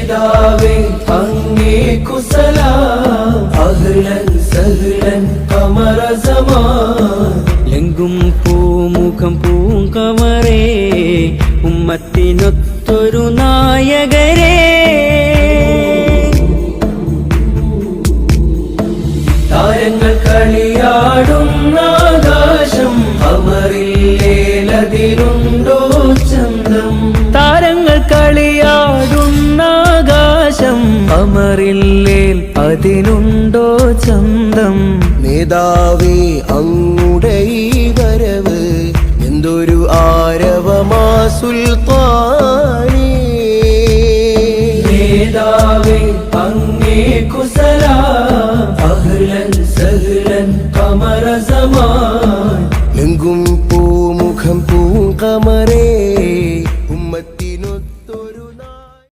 നേതാവേ അങ്ങേക്കു സലാം അഹ്ലൻ സഹ്ലൻ ഖമറ സമാൻ എങ്കും പൂമുഖം പൂങ്കമറേ ഉമ്മത്തിനൊത്തൊരു നായകരേ താരങ്ങൾ കളിയാടുന്ന ആകാശം ഖമറില്ലേലതിനുണ്ടോ ചന്തം താരങ്ങൾ കളിയാടുന്ന ആകാശം ഖമറില്ലേൽ അതിനുണ്ടോ ചന്തം നേതാവേ അങ്ങുടെ ഈ വരവ് എന്തൊരു ആരവമാ സുൽത്താനേ നേതാവേ അങ്ങേക്കു സലാം അഹ്ലൻ സഹ്ലൻ ഖമറ സമാൻ എങ്കും പൂമുഖം പൂങ്കമറേ